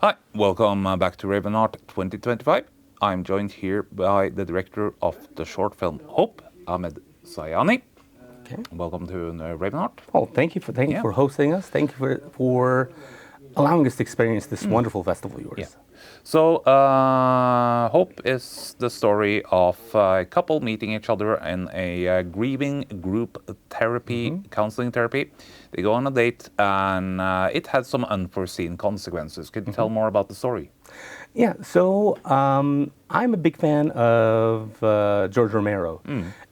Hi, welcome back to Ravenheart 2025. I'm joined here by the director of the short film Hope, Ahmed Zayani. Okay. Welcome to Ravenheart. Oh, thank you for hosting us. Thank you for allowing us to experience this wonderful festival of yours. Yeah. So, Hope is the story of a couple meeting each other in a grieving group therapy, counseling therapy. They go on a date, and it had some unforeseen consequences. Could you tell more about the story? Yeah. So I'm a big fan of George Romero,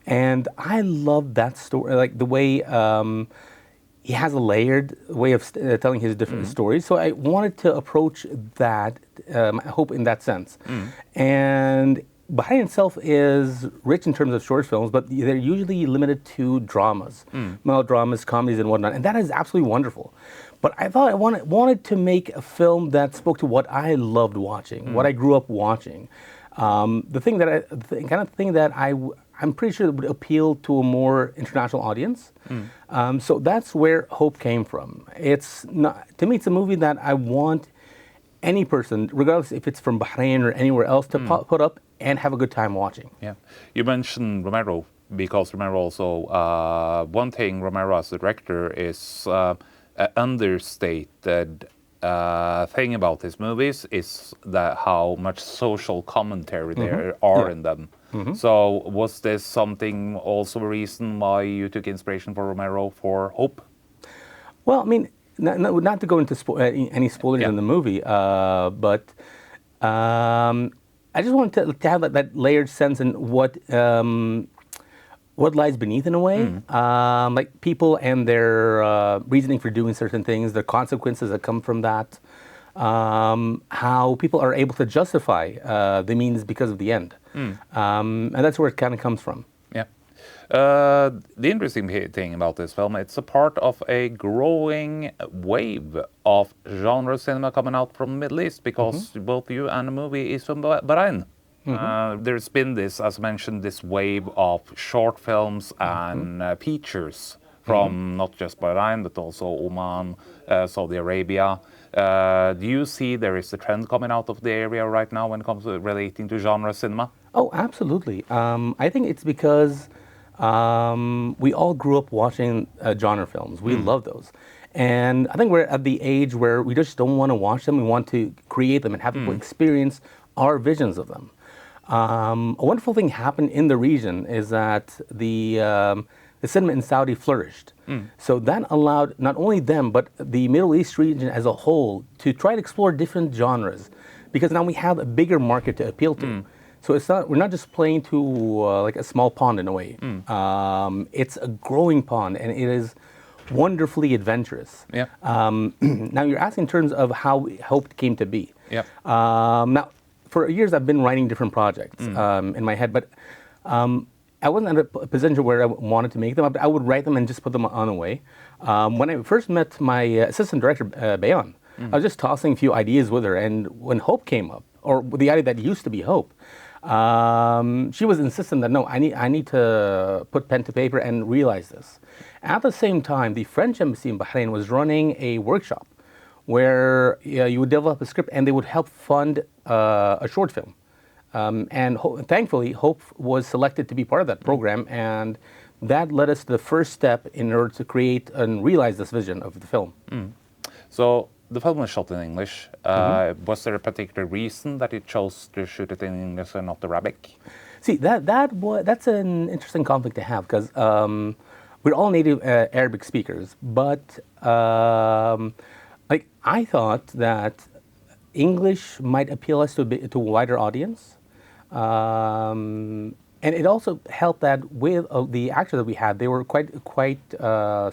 and I love that story, like the way. He has a layered way of telling his different stories. So I wanted to approach that, I hope, in that sense. And Bahrain itself is rich in terms of short films, but they're usually limited to dramas, melodramas, comedies, and whatnot. And that is absolutely wonderful. But I thought I wanted to make a film that spoke to what I loved watching, what I grew up watching. The kind of thing that I'm pretty sure it would appeal to a more international audience. So that's where Hope came from. It's not, to me, it's a movie that I want any person, regardless if it's from Bahrain or anywhere else, to put up and have a good time watching. Yeah. You mentioned Romero because Romero also, one thing Romero as a director is an understated thing about his movies is that how much social commentary there are in them. So was this something also a reason why you took inspiration for Romero for Hope? Well, I mean, not to go into any spoilers in the movie, but I just wanted to have that layered sense in what lies beneath, in a way, like people and their reasoning for doing certain things, the consequences that come from that, how people are able to justify the means because of the end, and that's where it kind of comes from. Yeah. The interesting thing about this film, it's a part of a growing wave of genre cinema coming out from the Middle East because both you and the movie is from Bahrain. There's been this, as mentioned, this wave of short films and features from not just Bahrain, but also Oman, Saudi Arabia. Do you see there is a trend coming out of the area right now when it comes to relating to genre cinema? Oh, absolutely. I think it's because we all grew up watching genre films. We love those. And I think we're at the age where we just don't want to watch them. We want to create them and have people experience our visions of them. A wonderful thing happened in the region is that the cinema in Saudi flourished. So that allowed not only them, but the Middle East region as a whole to try to explore different genres, because now we have a bigger market to appeal to. So we're not just playing to like a small pond in a way. It's a growing pond, and it is wonderfully adventurous. Yeah. Now you're asking in terms of how Hope came to be. Yeah. Now, for years I've been writing different projects in my head, but I wasn't at a position where I wanted to make them up. I would write them and just put them on away. When I first met my assistant director, Bayan, I was just tossing a few ideas with her, and when Hope came up, or the idea that used to be Hope, she was insistent that no, I need to put pen to paper and realize this. At the same time, the French embassy in Bahrain was running a workshop where you would develop a script and they would help fund a short film. And thankfully, Hope was selected to be part of that program, and that led us to the first step in order to create and realize this vision of the film. So the film was shot in English. Was there a particular reason that it chose to shoot it in English and not Arabic? See, that's an interesting conflict to have, because we're all native Arabic speakers, but like I thought that English might appeal us to a wider audience. And it also helped that with the actors that we had, they were quite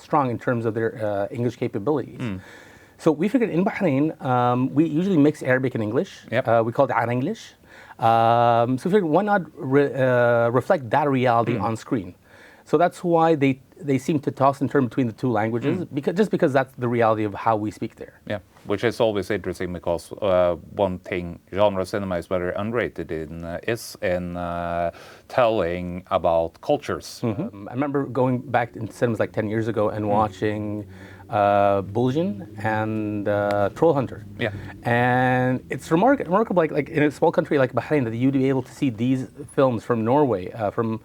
strong in terms of their English capabilities. So we figured in Bahrain, we usually mix Arabic and English. Yep. We call it Ar English. So we figured, why not reflect that reality on screen? So that's why they seem to toss and turn between the two languages, because that's the reality of how we speak there. Yeah, which is always interesting because one thing genre cinema is very underrated is in telling about cultures. I remember going back in cinemas like 10 years ago and watching Bulgin and Troll Hunter. Yeah. And it's remarkable, like in a small country like Bahrain, that you'd be able to see these films from Norway, from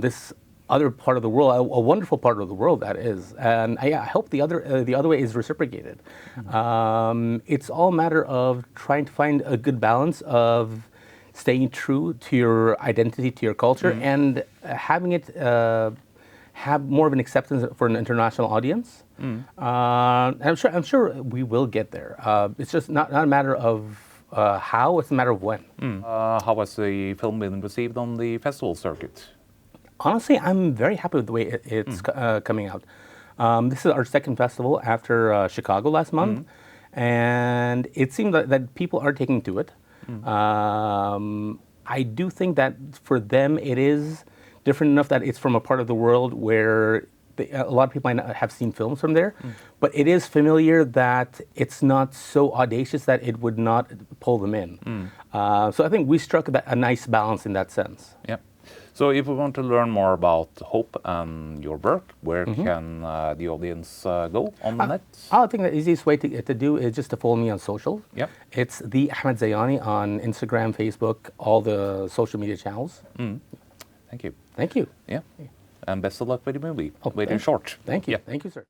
this other part of the world, a wonderful part of the world that is. And I hope the other way is reciprocated. It's all a matter of trying to find a good balance of staying true to your identity, to your culture, and having it have more of an acceptance for an international audience. And I'm sure we will get there. It's just not a matter of how; it's a matter of when. How has the film been received on the festival circuit? Honestly, I'm very happy with the way it's coming out. This is our second festival after Chicago last month, and it seems that people are taking to it. I do think that for them it is different enough that it's from a part of the world where a lot of people might not have seen films from there, but it is familiar that it's not so audacious that it would not pull them in. So I think we struck a nice balance in that sense. Yeah. So if we want to learn more about Hope and your work, where can the audience go on the net? I think the easiest way to do is just to follow me on social. Yep. It's the Ahmed Zayani on Instagram, Facebook, all the social media channels. Thank you. Thank you. Yeah. And best of luck with the movie. Oh, Waiting short. Thank you. Yeah. Thank you, sir.